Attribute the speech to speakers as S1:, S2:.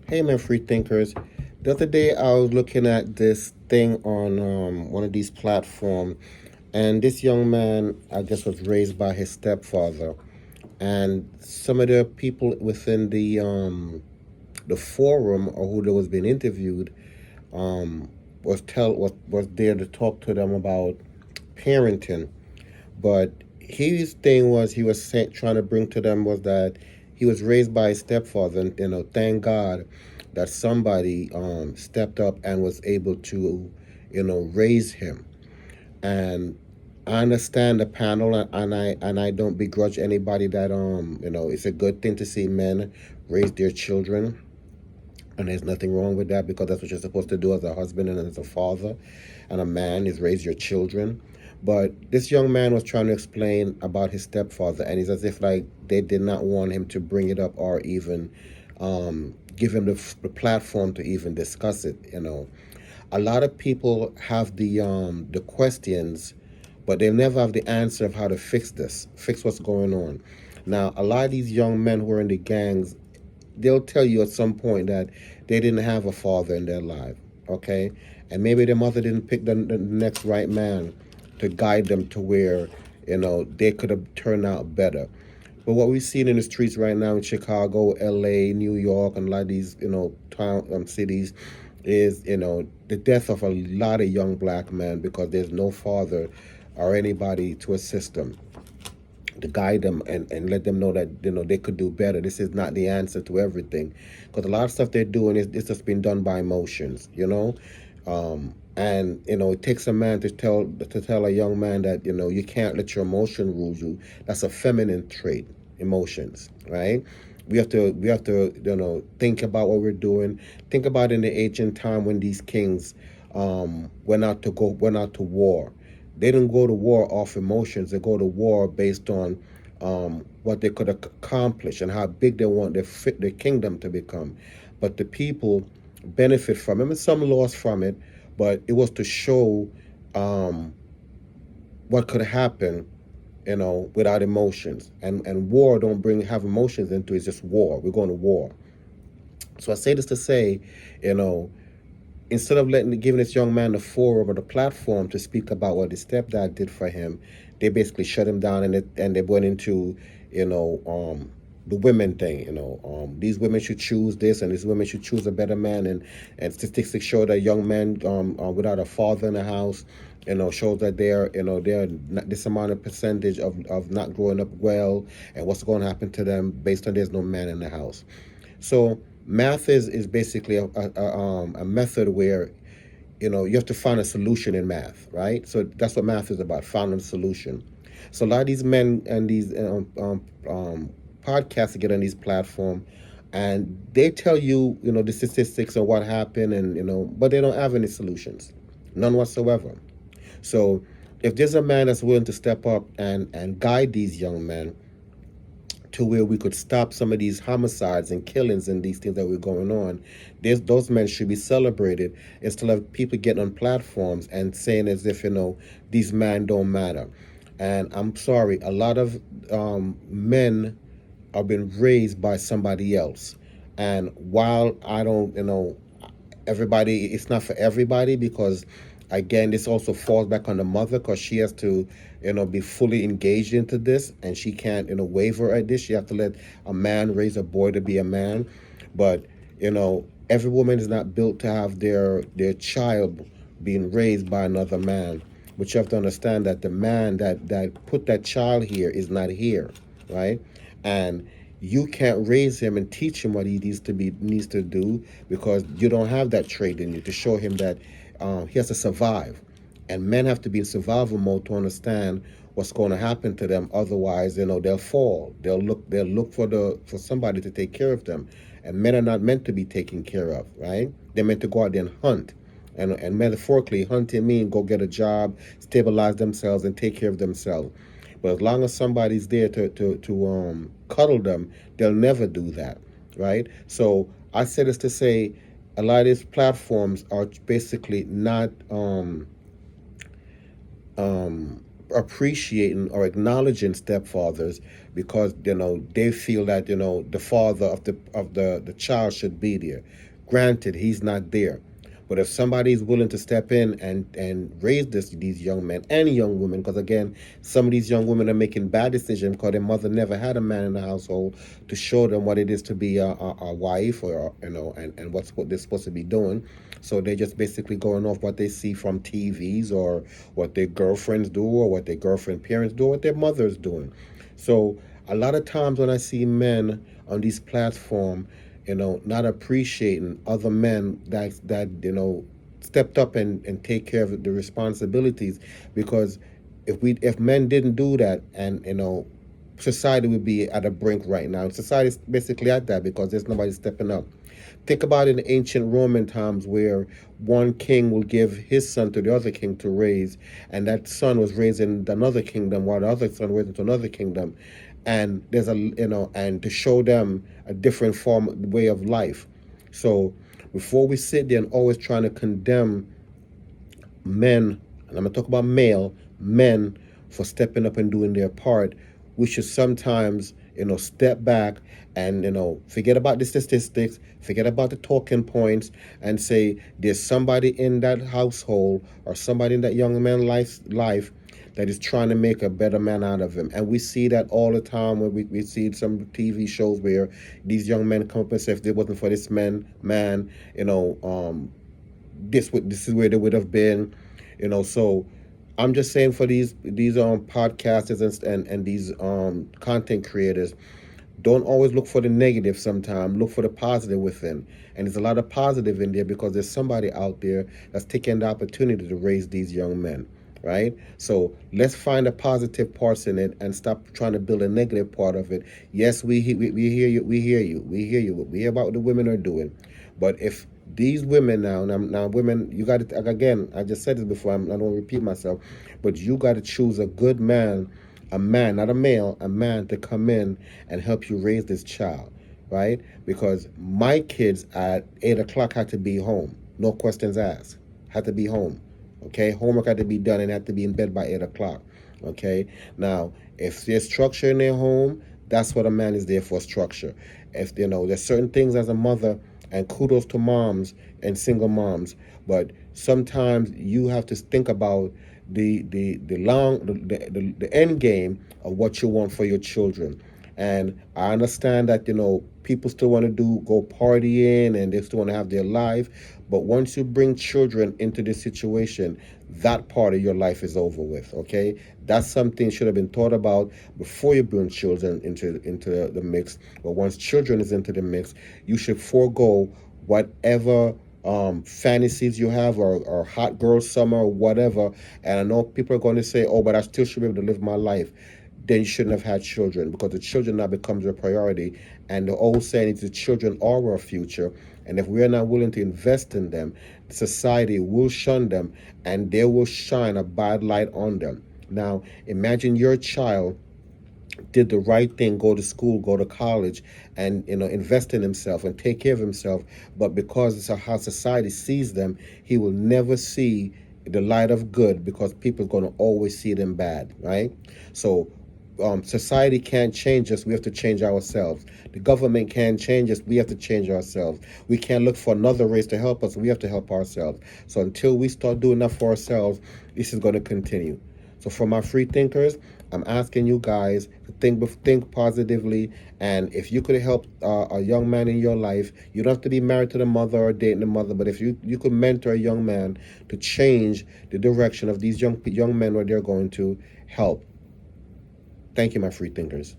S1: Hey, my free thinkers. The other day, I was looking at this thing on one of these platforms, and this young man, I guess, was raised by his stepfather, and some of the people within the forum or who was being interviewed um, was there to talk to them about parenting. But his thing was trying to bring to them was that he was raised by his stepfather, and thank God that somebody stepped up and was able to, raise him. And I understand the panel, and I don't begrudge anybody that it's a good thing to see men raise their children, and there's nothing wrong with that because that's what you're supposed to do as a husband and as a father and a man is raise your children. But this young man was trying to explain about his stepfather, and it's as if like they did not want him to bring it up or even give him the platform to even discuss it. A lot of people have the questions, but they never have the answer of how to fix what's going on. Now, a lot of these young men who are in the gangs, they'll tell you at some point that they didn't have a father in their life, okay? And maybe their mother didn't pick the next right man to guide them to where, they could have turned out better. But what we've seen in the streets right now in Chicago, LA, New York, and a lot of these, cities is, the death of a lot of young black men because there's no father or anybody to assist them, to guide them and let them know that they could do better. This is not the answer to everything, because a lot of stuff they're doing is it's just been done by emotions. And it takes a man to tell a young man that you can't let your emotion rule you. That's a feminine trait, emotions, right? We have to think about what we're doing. Think about in the ancient time when these kings went out to war. They didn't go to war off emotions. They go to war based on what they could accomplish and how big they want their kingdom to become. But the people benefit from it, and some lost from it. But it was to show um, what could happen, without emotions. And war don't bring have emotions into it. It's just war. We're going to war. So I say this to say, you know, instead of giving this young man the forum or the platform to speak about what his stepdad did for him, they basically shut him down, and they went into you know the women thing. These women should choose this, and these women should choose a better man, and statistics show that young men without a father in the house. Shows that they're not, this amount of percentage of not growing up well, and what's going to happen to them based on there's no man in the house. So math is basically a method where you have to find a solution in math, right? So that's what math is about, finding a solution. So a lot of these men and these podcasts get on these platforms, and they tell you the statistics of what happened, and but they don't have any solutions, none whatsoever. So if there's a man that's willing to step up and guide these young men to where we could stop some of these homicides and killings and these things that were going on, those men should be celebrated instead of people getting on platforms and saying as if these men don't matter. And I'm sorry, a lot of men are being raised by somebody else. And while I don't, everybody, it's not for everybody, because again this also falls back on the mother, because she has to be fully engaged into this, and she can't waver at this. She have to let a man raise a boy to be a man. But every woman is not built to have their child being raised by another man. But you have to understand that the man that put that child here is not here, right? And you can't raise him and teach him what he needs to do, because you don't have that trait in you to show him that he has to survive. And men have to be in survival mode to understand what's going to happen to them. Otherwise, they'll fall. They'll look for somebody to take care of them. And men are not meant to be taken care of, right? They're meant to go out there and hunt. And metaphorically, hunting means go get a job, stabilize themselves, and take care of themselves. But as long as somebody's there to cuddle them, they'll never do that, right? So I say this to say, a lot of these platforms are basically not um, appreciating or acknowledging stepfathers because they feel that the father of the child should be there. Granted, he's not there, but if somebody is willing to step in and raise these young men and young women, because again, some of these young women are making bad decisions because their mother never had a man in the household to show them what it is to be a wife, or and what they're supposed to be doing. So they're just basically going off what they see from TVs, or what their girlfriends do, or what their girlfriend parents do, or what their mother's doing. So a lot of times when I see men on these platforms, not appreciating other men that stepped up and take care of the responsibilities, because if men didn't do that, and society would be at a brink right now. Society's basically at that because there's nobody stepping up. Think about it in ancient Roman times, where one king will give his son to the other king to raise, and that son was raised in another kingdom while the other son was into another kingdom. And there's and to show them a different way of life. So before we sit there and always trying to condemn men, and I'm gonna talk about male men, for stepping up and doing their part, we should sometimes, step back and, forget about the statistics, forget about the talking points, and say there's somebody in that household or somebody in that young man's life that is trying to make a better man out of him. And we see that all the time when we see some TV shows where these young men come up and say, if it wasn't for this man, this is where they would have been. So I'm just saying, for these podcasters and these content creators, don't always look for the negative. Sometimes look for the positive within, and there's a lot of positive in there because there's somebody out there that's taking the opportunity to raise these young men, right? So let's find the positive parts in it and stop trying to build a negative part of it. Yes, we hear you, we hear about what the women are doing, but if these women now women, you got to, again, I just said this before, I don't repeat myself, but you got to choose a good man, a man, not a male, a man, to come in and help you raise this child, right? Because my kids at 8 o'clock had to be home, no questions asked, had to be home. Okay, homework had to be done and had to be in bed by 8 o'clock. Okay, now if there's structure in their home, that's what a man is there for, structure. If there's certain things as a mother, and kudos to moms and single moms, but sometimes you have to think about the end game of what you want for your children. And I understand that people still want to go partying and they still want to have their life, but once you bring children into this situation, that part of your life is over with. Okay, that's something should have been thought about before you bring children into the mix. But once children is into the mix, you should forego whatever fantasies you have, or hot girl summer, or whatever. And I know people are going to say, oh, but I still should be able to live my life. Then you shouldn't have had children, because the children now becomes your priority. And the old saying is, the children are our future. And if we're not willing to invest in them, society will shun them and they will shine a bad light on them. Now, imagine your child did the right thing, go to school, go to college, and invest in himself and take care of himself. But because it's how society sees them, he will never see the light of good, because people are going to always see them bad, right? So society can't change us. We have to change ourselves. The government can't change us. We have to change ourselves. We can't look for another race to help us. We have to help ourselves. So until we start doing that for ourselves, this is going to continue. So for my free thinkers, I'm asking you guys to think positively. And if you could help a young man in your life, you don't have to be married to the mother or dating the mother, but if you could mentor a young man to change the direction of these young men where they're going to, help. Thank you, my free thinkers.